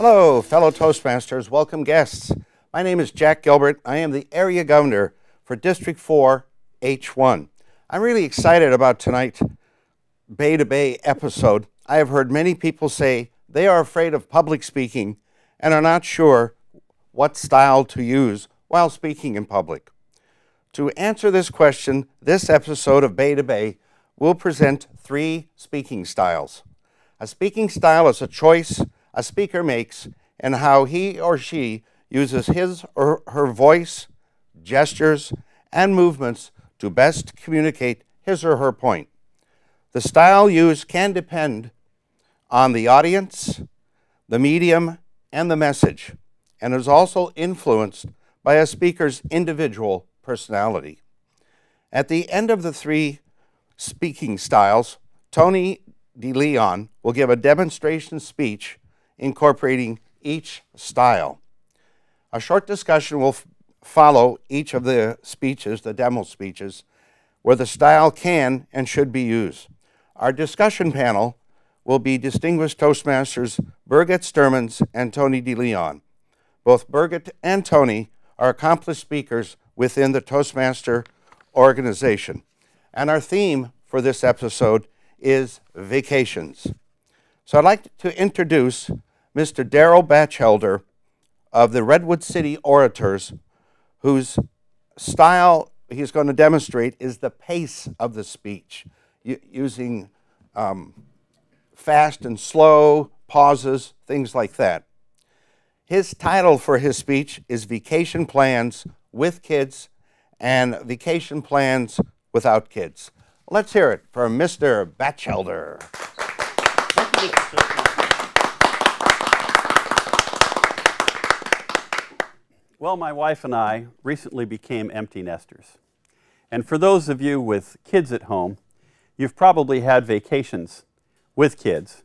Hello, fellow Toastmasters. Welcome guests. My name is Jack Gilbert. I am the Area Governor for District 4, H1. I'm really excited about tonight's Bay to Bay episode. I have heard many people say they are afraid of public speaking and are not sure what style to use while speaking in public. To answer this question, this episode of Bay to Bay will present 3 speaking styles. A speaking style is a choice a speaker makes and how he or she uses his or her voice, gestures, and movements to best communicate his or her point. The style used can depend on the audience, the medium, and the message, and is also influenced by a speaker's individual personality. At the end of the 3 speaking styles, Tony DeLeon will give a demonstration speech incorporating each style. A short discussion will follow each of the speeches, the demo speeches, where the style can and should be used. Our discussion panel will be distinguished Toastmasters Birgit, Starmanns, and Tony DeLeon. Both Birgit and Tony are accomplished speakers within the Toastmaster organization. And our theme for this episode is vacations. So I'd like to introduce Mr. Darrell Batchelder of the Redwood City Orators, whose style he's going to demonstrate is the pace of the speech, using fast and slow, pauses, things like that. His title for his speech is Vacation Plans with Kids and Vacation Plans Without Kids. Let's hear it from Mr. Batchelder. Well, my wife and I recently became empty nesters. And for those of you with kids at home, you've probably had vacations with kids.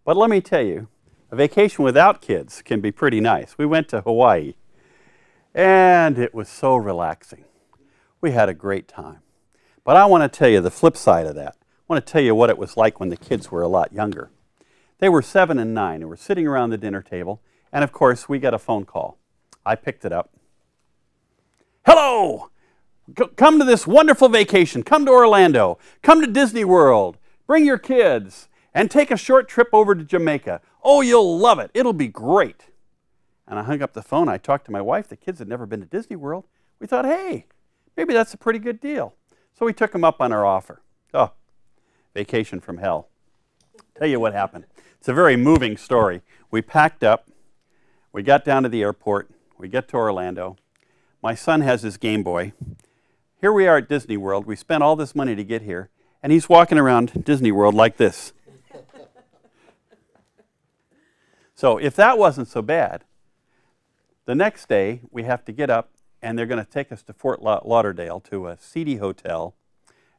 But let me tell you, a vacation without kids can be pretty nice. We went to Hawaii, and it was so relaxing. We had a great time. But I want to tell you the flip side of that. I want to tell you what it was like when the kids were a lot younger. They were 7 and 9, and we're sitting around the dinner table, and of course, we got a phone call. I picked it up. Hello! Come to this wonderful vacation. Come to Orlando. Come to Disney World. Bring your kids and take a short trip over to Jamaica. Oh, you'll love it. It'll be great. And I hung up the phone. I talked to my wife. The kids had never been to Disney World. We thought, hey, maybe that's a pretty good deal. So we took them up on our offer. Oh, vacation from hell. Tell you what happened. It's a very moving story. We packed up. We got down to the airport. We get to Orlando. My son has his Game Boy. Here we are at Disney World. We spent all this money to get here, and he's walking around Disney World like this. So if that wasn't so bad, the next day we have to get up, and they're going to take us to Fort Lauderdale to a seedy hotel.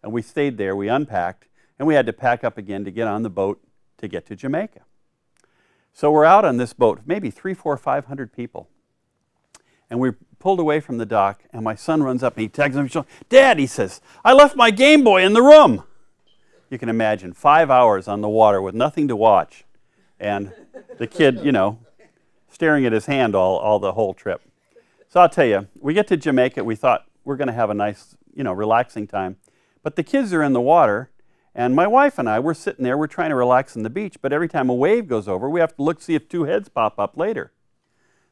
And we stayed there. We unpacked, and we had to pack up again to get on the boat to get to Jamaica. So we're out on this boat, maybe 300, 400, 500 people. And we pulled away from the dock, and my son runs up and he tags him. Dad, he says, I left my Game Boy in the room. You can imagine 5 hours on the water with nothing to watch, and the kid, you know, staring at his hand all the whole trip. So I'll tell you, we get to Jamaica. We thought we're going to have a nice, you know, relaxing time. But the kids are in the water, and my wife and I, we're sitting there. We're trying to relax on the beach, but every time a wave goes over, we have to look, see if 2 heads pop up later.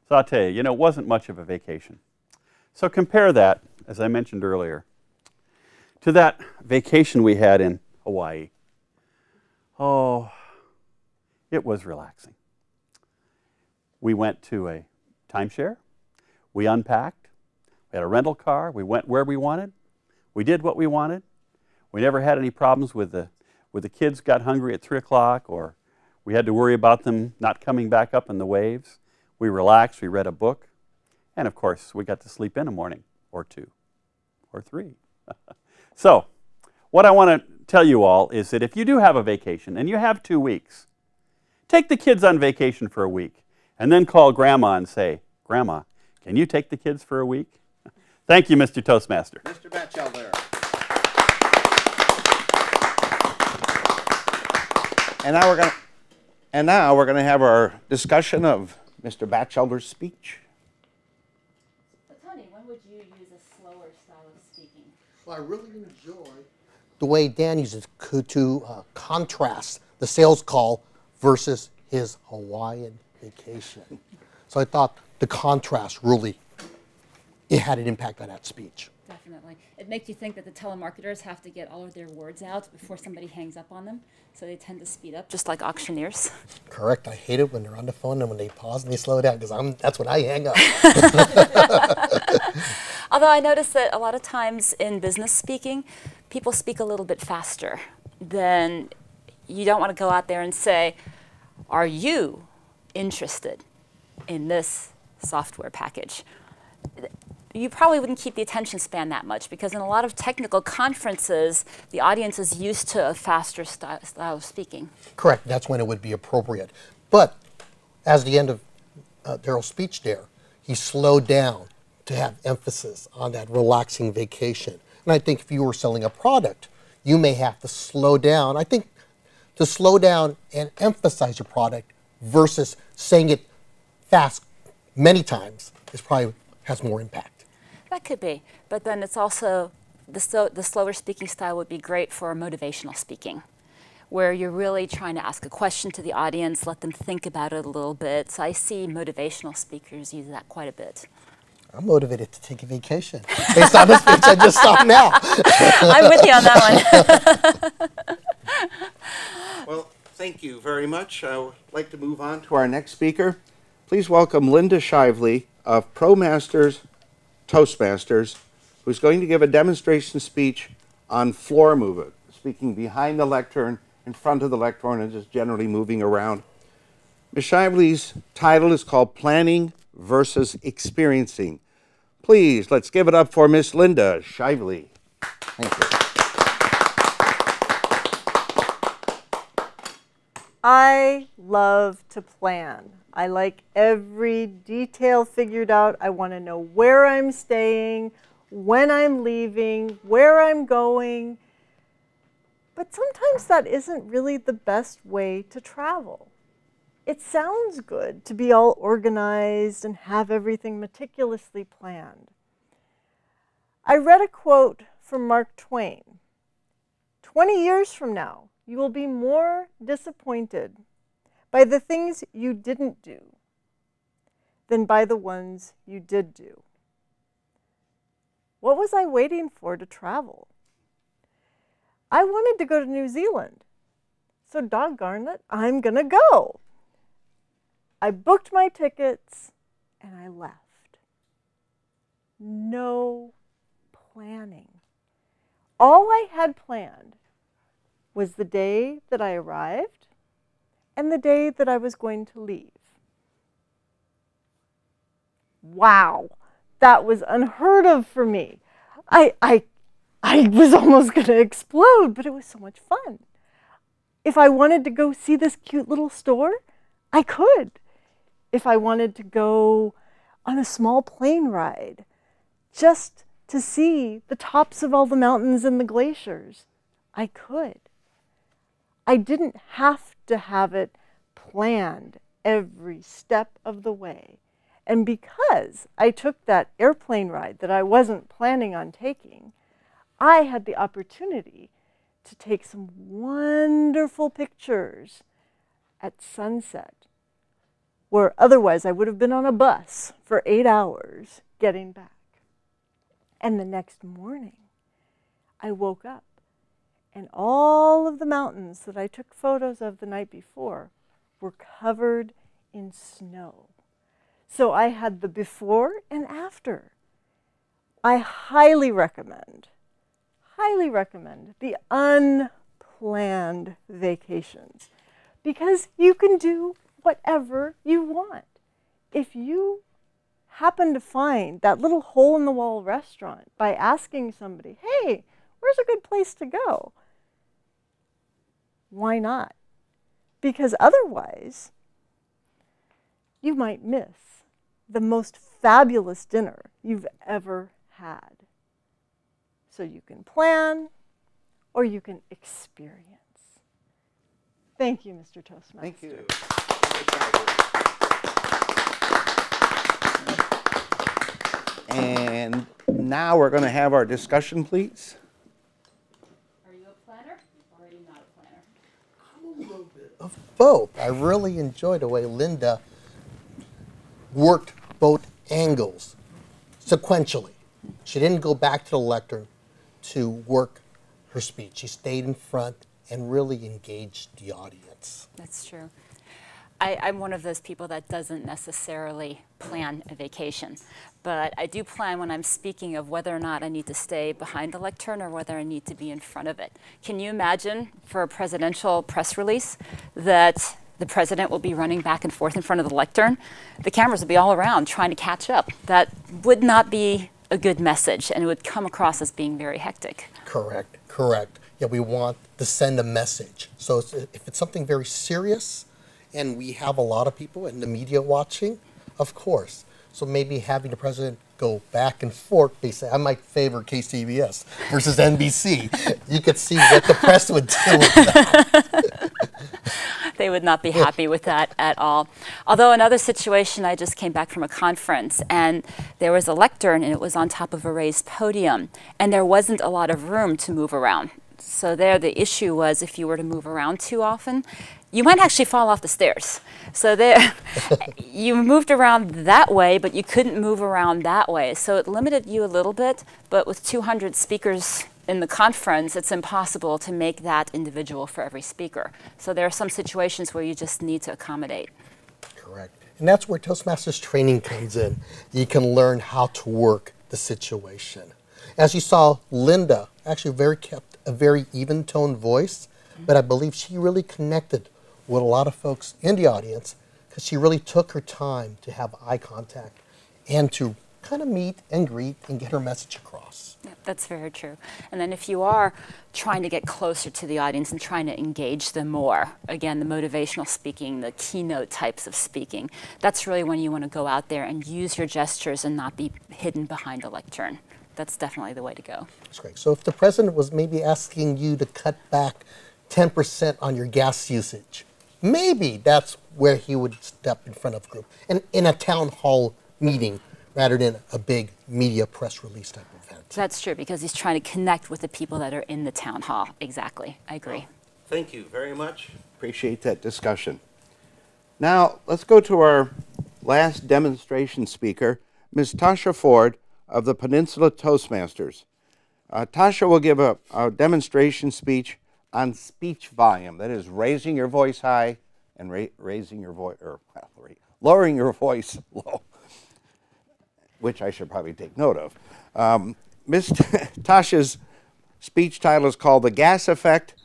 So I'll tell you, it wasn't much of a vacation. So compare that, as I mentioned earlier, to that vacation we had in Hawaii. Oh, it was relaxing. We went to a timeshare. We unpacked. We had a rental car. We went where we wanted. We did what we wanted. We never had any problems with the kids got hungry at 3 o'clock, or we had to worry about them not coming back up in the waves. We relaxed, we read a book, and of course, we got to sleep in a morning, or 2, or 3. So, what I want to tell you all is that if you do have a vacation, and you have 2 weeks, take the kids on vacation for a week, and then call Grandma and say, Grandma, can you take the kids for a week? Thank you, Mr. Toastmaster. Mr. Batchelder. And now we're going to have our discussion of Mr. Batchelder's speech. So Tony, when would you use a slower style of speaking? Well, I really enjoy the way Dan uses to contrast the sales call versus his Hawaiian vacation. So I thought the contrast really, it had an impact on that speech. Definitely. It makes you think that the telemarketers have to get all of their words out before somebody hangs up on them, so they tend to speed up, just like auctioneers. Correct. I hate it when they're on the phone and when they pause and they slow down, because that's when I hang up. Although I notice that a lot of times in business speaking, people speak a little bit faster. Then you don't want to go out there and say, are you interested in this software package? You probably wouldn't keep the attention span that much, because in a lot of technical conferences, the audience is used to a faster style of speaking. Correct. That's when it would be appropriate. But as the end of Darrell's speech there, he slowed down to have emphasis on that relaxing vacation. And I think if you were selling a product, you may have to slow down. I think to slow down and emphasize your product versus saying it fast many times is probably has more impact. That could be, but then it's also, the slower speaking style would be great for motivational speaking, where you're really trying to ask a question to the audience, let them think about it a little bit. So I see motivational speakers use that quite a bit. I'm motivated to take a vacation based on the speech I just saw now. I'm with you on that one. Well, thank you very much. I would like to move on to our next speaker. Please welcome Linda Shively of Toastmasters, who's going to give a demonstration speech on floor movement, speaking behind the lectern, in front of the lectern, and just generally moving around. Ms. Shively's title is called Planning versus Experiencing. Please, let's give it up for Miss Linda Shively. Thank you. I love to plan. I like every detail figured out. I want to know where I'm staying, when I'm leaving, where I'm going. But sometimes that isn't really the best way to travel. It sounds good to be all organized and have everything meticulously planned. I read a quote from Mark Twain. 20 years from now, you will be more disappointed by the things you didn't do than by the ones you did do. What was I waiting for to travel? I wanted to go to New Zealand, so doggone it, I'm gonna go. I booked my tickets and I left. No planning. All I had planned was the day that I arrived and the day that I was going to leave. Wow, that was unheard of for me. I was almost going to explode, but it was so much fun. If I wanted to go see this cute little store, I could. If I wanted to go on a small plane ride, just to see the tops of all the mountains and the glaciers, I could. I didn't have to have it planned every step of the way. And because I took that airplane ride that I wasn't planning on taking, I had the opportunity to take some wonderful pictures at sunset, where otherwise I would have been on a bus for 8 hours getting back. And the next morning, I woke up and all of the mountains that I took photos of the night before were covered in snow. So I had the before and after. I highly recommend the unplanned vacations, because you can do whatever you want. If you happen to find that little hole-in-the-wall restaurant by asking somebody, hey, where's a good place to go? Why not? Because otherwise, you might miss the most fabulous dinner you've ever had. So you can plan or you can experience. Thank you, Mr. Toastmaster. Thank you. And now we're going to have our discussion, please. Are you a planner or are you not a planner? I'm a little bit of both. I really enjoy the way Linda worked both angles sequentially. She didn't go back to the lectern to work her speech. She stayed in front and really engaged the audience. That's true. I'm one of those people that doesn't necessarily plan a vacation, but I do plan when I'm speaking of whether or not I need to stay behind the lectern or whether I need to be in front of it. Can you imagine for a presidential press release that the president will be running back and forth in front of the lectern? The cameras will be all around trying to catch up. That would not be a good message, and it would come across as being very hectic. Correct, correct. Yeah, we want to send a message. So if it's something very serious, and we have a lot of people in the media watching, of course. So maybe having the president go back and forth, they say, I might favor KCBS versus NBC. You could see what the press would do with that. They would not be happy with that at all. Although another situation, I just came back from a conference and there was a lectern and it was on top of a raised podium and there wasn't a lot of room to move around. So there the issue was if you were to move around too often, you might actually fall off the stairs. So there, you moved around that way, but you couldn't move around that way. So it limited you a little bit, but with 200 speakers in the conference, it's impossible to make that individual for every speaker. So there are some situations where you just need to accommodate. Correct. And that's where Toastmasters training comes in. You can learn how to work the situation. As you saw, Linda actually kept a very even-toned voice, but I believe she really connected with a lot of folks in the audience because she really took her time to have eye contact and to kind of meet and greet and get her message across. Yeah, that's very true. And then if you are trying to get closer to the audience and trying to engage them more, again, the motivational speaking, the keynote types of speaking, that's really when you want to go out there and use your gestures and not be hidden behind a lectern. That's definitely the way to go. That's great. So if the president was maybe asking you to cut back 10% on your gas usage, maybe that's where he would step in front of a group and in a town hall meeting rather than a big media press release type of event. That's true, because he's trying to connect with the people that are in the town hall. Exactly. I agree. Thank you very much. Appreciate that discussion. Now, let's go to our last demonstration speaker, Ms. Tasha Ford of the Peninsula Toastmasters. Tasha will give a demonstration speech on speech volume. That is raising your voice high and raising your voice, or lowering your voice low, which I should probably take note of. Ms. Tasha's speech title is called The Gas Effect.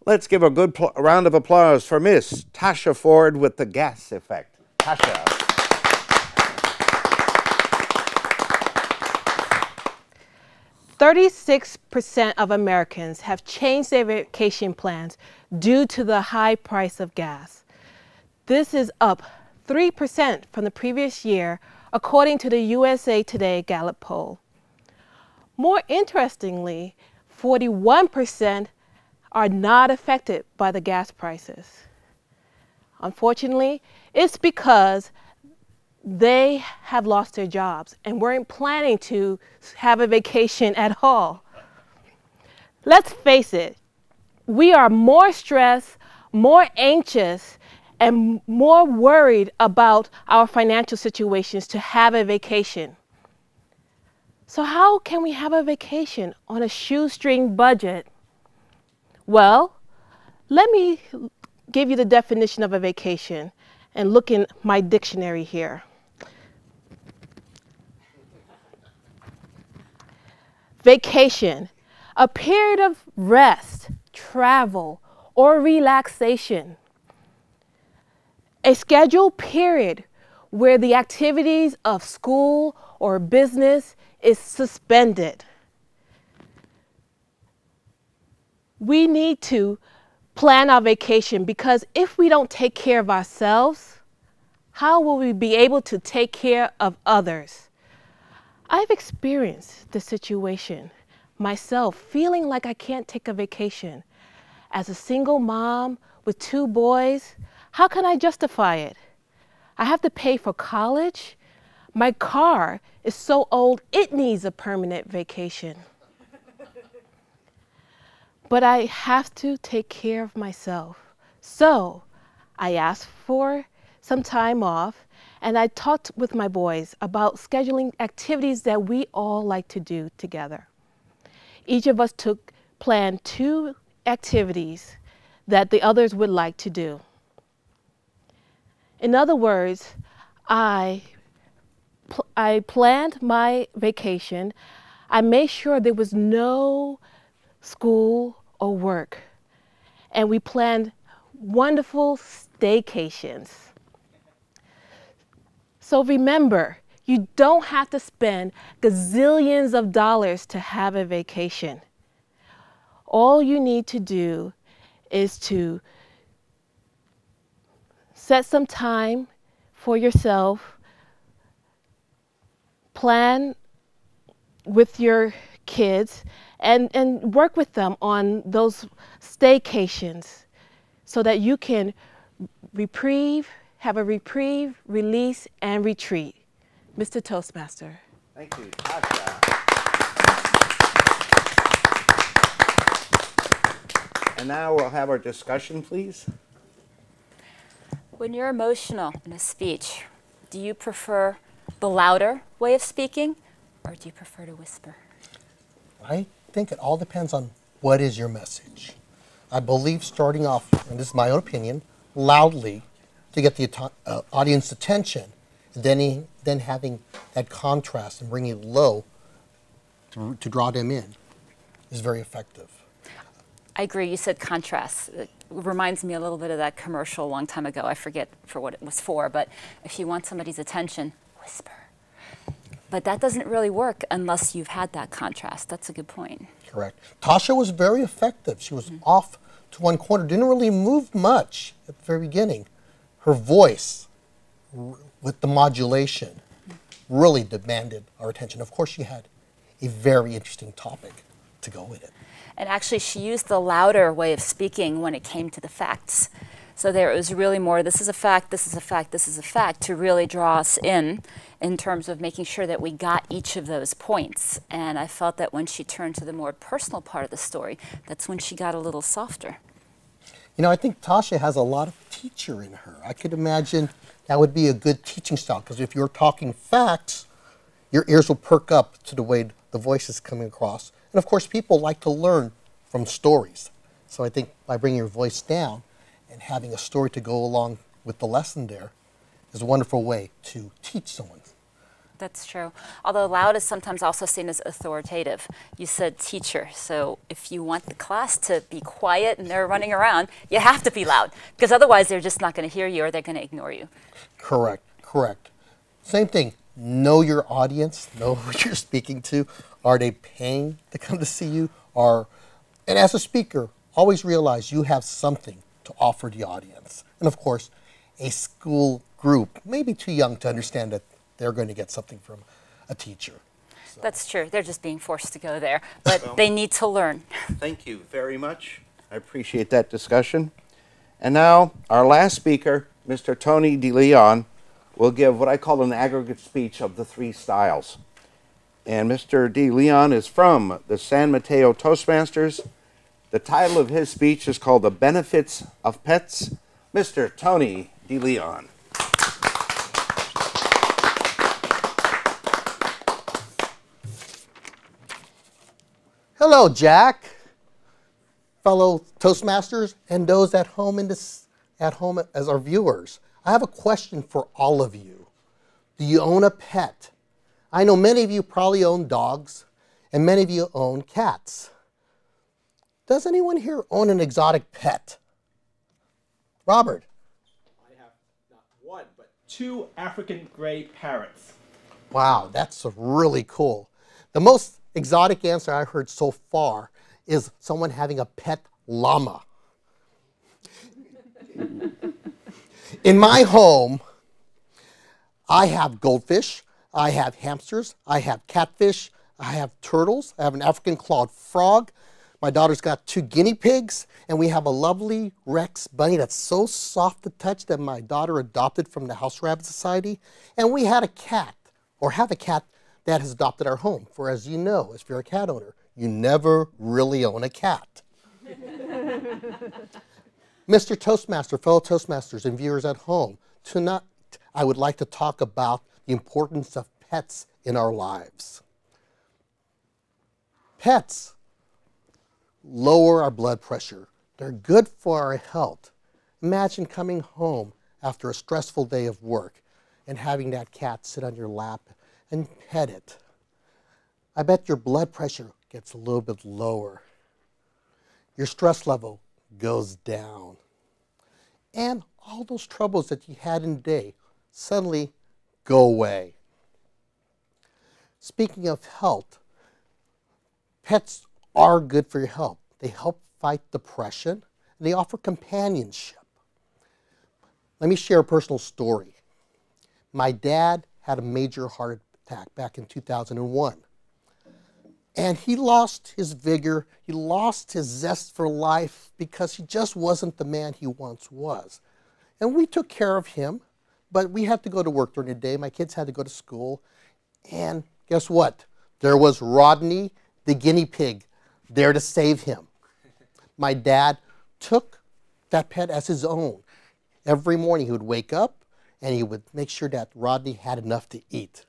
Let's give a good round of applause for Miss Tasha Ford with The Gas Effect. Tasha. 36% of Americans have changed their vacation plans due to the high price of gas. This is up 3% from the previous year, according to the USA Today Gallup poll. More interestingly, 41% are not affected by the gas prices. Unfortunately, it's because they have lost their jobs and weren't planning to have a vacation at all. Let's face it, we are more stressed, more anxious, and more worried about our financial situations to have a vacation. So how can we have a vacation on a shoestring budget? Well, let me give you the definition of a vacation and look in my dictionary here. Vacation, a period of rest, travel, or relaxation. A scheduled period where the activities of school or business is suspended. We need to plan our vacation because if we don't take care of ourselves, how will we be able to take care of others? I've experienced the situation myself, feeling like I can't take a vacation. As a single mom with 2 boys, how can I justify it? I have to pay for college, My car is so old it needs a permanent vacation. But I have to take care of myself. So I asked for some time off, and I talked with my boys about scheduling activities that we all like to do together. Each of us planned 2 activities that the others would like to do. In other words, I planned my vacation. I made sure there was no school or work. And we planned wonderful staycations. So remember, you don't have to spend gazillions of dollars to have a vacation. All you need to do is to set some time for yourself, plan with your kids, and work with them on those staycations so that you can have a reprieve, release, and retreat. Mr. Toastmaster. Thank you, Tasha. And now we'll have our discussion, please. When you're emotional in a speech, do you prefer the louder way of speaking, or do you prefer to whisper? I think it all depends on what is your message. I believe starting off, and this is my own opinion, loudly to get the audience attention, then having that contrast and bringing it low to draw them in is very effective. I agree. You said contrast. It reminds me a little bit of that commercial a long time ago. I forget for what it was for, but if you want somebody's attention, whisper. But that doesn't really work unless you've had that contrast. That's a good point. Correct. Tasha was very effective. She was off to one corner, didn't really move much at the very beginning. Her voice, with the modulation, really demanded our attention. Of course, she had a very interesting topic to go with it. And actually, she used the louder way of speaking when it came to the facts. So there it was really more, this is a fact, this is a fact, this is a fact, to really draw us in terms of making sure that we got each of those points. And I felt that when she turned to the more personal part of the story, that's when she got a little softer. You know, I think Tasha has a lot of teacher in her. I could imagine that would be a good teaching style, because if you're talking facts, your ears will perk up to the way the voice is coming across. And of course, people like to learn from stories. So I think by bringing your voice down and having a story to go along with the lesson there is a wonderful way to teach someone. That's true. Although loud is sometimes also seen as authoritative. You said teacher, so if you want the class to be quiet and they're running around, you have to be loud, because otherwise they're just not going to hear you or they're going to ignore you. Correct, correct. Same thing. Know your audience, know who you're speaking to. Are they paying to come to see you? And as a speaker, always realize you have something to offer the audience. And of course, a school group may be too young to understand that they're going to get something from a teacher. So. That's true. They're just being forced to go there, but they need to learn. Thank you very much. I appreciate that discussion. And now, our last speaker, Mr. Tony DeLeon, will give what I call an aggregate speech of the 3 styles. And Mr. DeLeon is from the San Mateo Toastmasters. The title of his speech is called The Benefits of Pets. Mr. Tony DeLeon. Hello, Jack, fellow Toastmasters, and those at home as our viewers. I have a question for all of you. Do you own a pet? I know many of you probably own dogs, and many of you own cats. Does anyone here own an exotic pet? Robert? I have not 1, but 2 African gray parrots. Wow, that's really cool. The most exotic answer I've heard so far is someone having a pet llama. In my home, I have goldfish, I have hamsters, I have catfish, I have turtles, I have an African clawed frog. My daughter's got 2 guinea pigs, and we have a lovely Rex bunny that's so soft to touch that my daughter adopted from the House Rabbit Society. And we had a cat or have a cat that has adopted our home. For as you know, if you're a cat owner, you never really own a cat. Mr. Toastmaster, fellow Toastmasters and viewers at home, tonight I would like to talk about the importance of pets in our lives. Pets lower our blood pressure. They're good for our health. Imagine coming home after a stressful day of work and having that cat sit on your lap and pet it. I bet your blood pressure gets a little bit lower. Your stress level goes down. And all those troubles that you had in the day suddenly go away. Speaking of health, pets are good for your health. They help fight depression, and they offer companionship. Let me share a personal story. My dad had a major heart attack back in 2001. And he lost his vigor, he lost his zest for life because he just wasn't the man he once was. And we took care of him, but we had to go to work during the day. My kids had to go to school. And guess what? There was Rodney, the guinea pig, there to save him. My dad took that pet as his own. Every morning he would wake up and he would make sure that Rodney had enough to eat.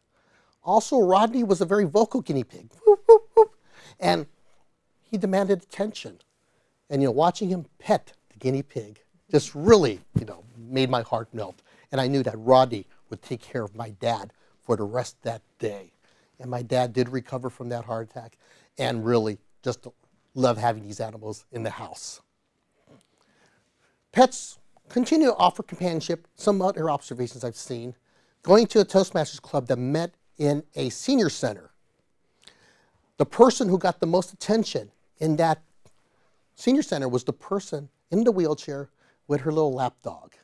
Also, Rodney was a very vocal guinea pig. Whoop, whoop, whoop. And he demanded attention. And, watching him pet the guinea pig just really, made my heart melt. And I knew that Rodney would take care of my dad for the rest of that day. And my dad did recover from that heart attack and really just love having these animals in the house. Pets continue to offer companionship. Some other observations I've seen. Going to a Toastmasters club that met in a senior center. The person who got the most attention in that senior center was the person in the wheelchair with her little lap dog.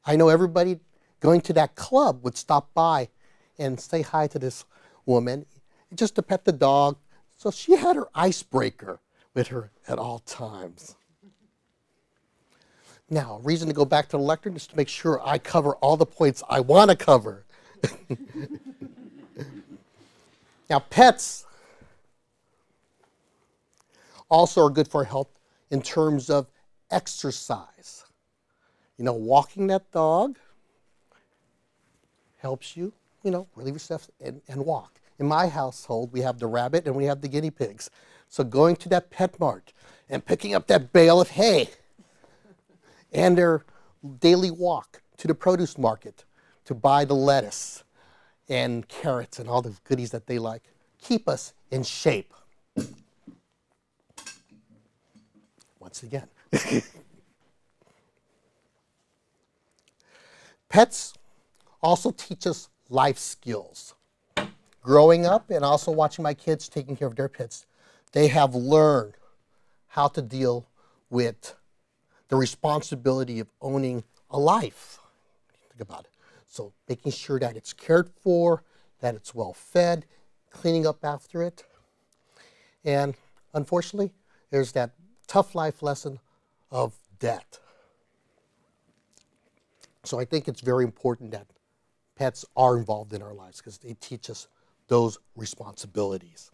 I know everybody going to that club would stop by and say hi to this woman just to pet the dog. So she had her icebreaker with her at all times. Now, a reason to go back to the lectern is to make sure I cover all the points I want to cover. Now, pets also are good for health in terms of exercise. Walking that dog helps you, relieve yourself and walk. In my household, we have the rabbit and we have the guinea pigs. So going to that pet mart and picking up that bale of hay and their daily walk to the produce market to buy the lettuce and carrots and all the goodies that they like keep us in shape. Once again. Pets also teach us life skills. Growing up and also watching my kids taking care of their pets, they have learned how to deal with the responsibility of owning a life. Think about it. So making sure that it's cared for, that it's well fed, cleaning up after it. And unfortunately, there's that tough life lesson of death. So I think it's very important that pets are involved in our lives because they teach us those responsibilities.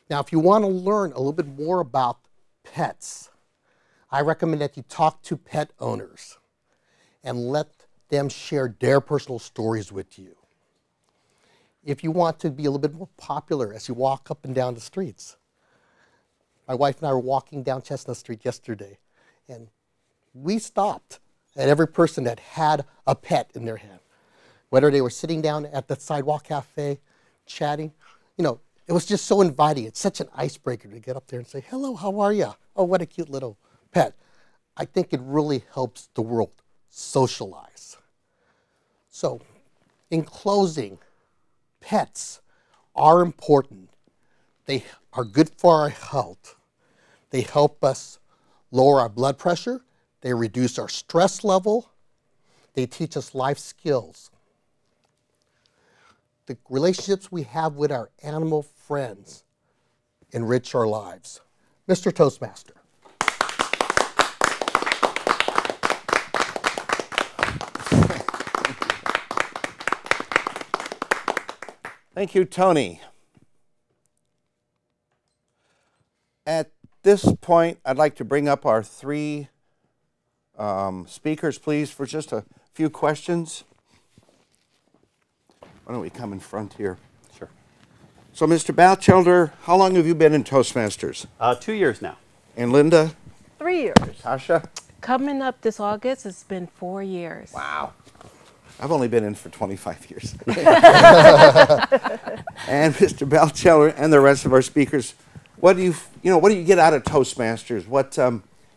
Now, if you want to learn a little bit more about pets, I recommend that you talk to pet owners and let them share their personal stories with you. If you want to be a little bit more popular as you walk up and down the streets. My wife and I were walking down Chestnut Street yesterday, and we stopped at every person that had a pet in their hand. Whether they were sitting down at the sidewalk cafe, chatting, it was just so inviting. It's such an icebreaker to get up there and say, hello, how are you? Oh, what a cute little pet. I think it really helps the world socialize. So, in closing, pets are important. They are good for our health. They help us lower our blood pressure. They reduce our stress level. They teach us life skills. The relationships we have with our animal friends enrich our lives. Mr. Toastmaster. Thank you, Tony. At this point, I'd like to bring up our three speakers, please, for just a few questions. Why don't we come in front here? Sure. So, Mr. Batchelder, how long have you been in Toastmasters? 2 years now. And Linda? 3 years. Tasha? Coming up this August, it's been 4 years. Wow. I've only been in for 25 years. And Mr. Batchelder and the rest of our speakers, what do you get out of Toastmasters? What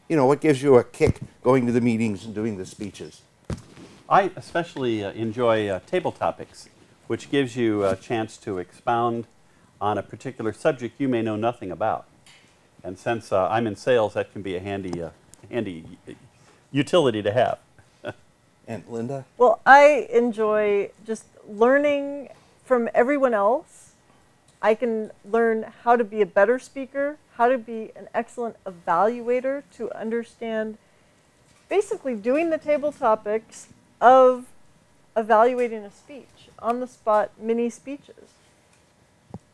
what gives you a kick going to the meetings and doing the speeches? I especially enjoy table topics, which gives you a chance to expound on a particular subject you may know nothing about. And since I'm in sales, that can be a handy utility to have. And Linda? Well, I enjoy just learning from everyone else. I can learn how to be a better speaker, how to be an excellent evaluator, to understand basically doing the table topics of evaluating a speech, on the spot mini speeches.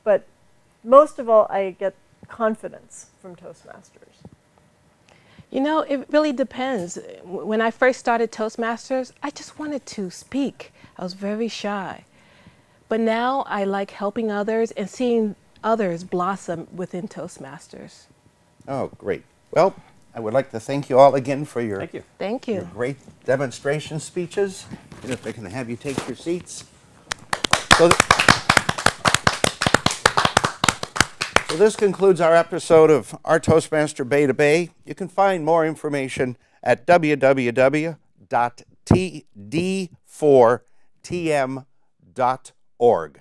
But most of all, I get confidence from Toastmasters. You know, it really depends. When I first started Toastmasters, I just wanted to speak. I was very shy. But now I like helping others and seeing others blossom within Toastmasters. Oh, great. Well, I would like to thank you all again for your, Thank you. Thank your you. great demonstration speeches. And if I can have you take your seats. So this concludes our episode of Our Toastmaster Bay to Bay. You can find more information at www.td4tm.org.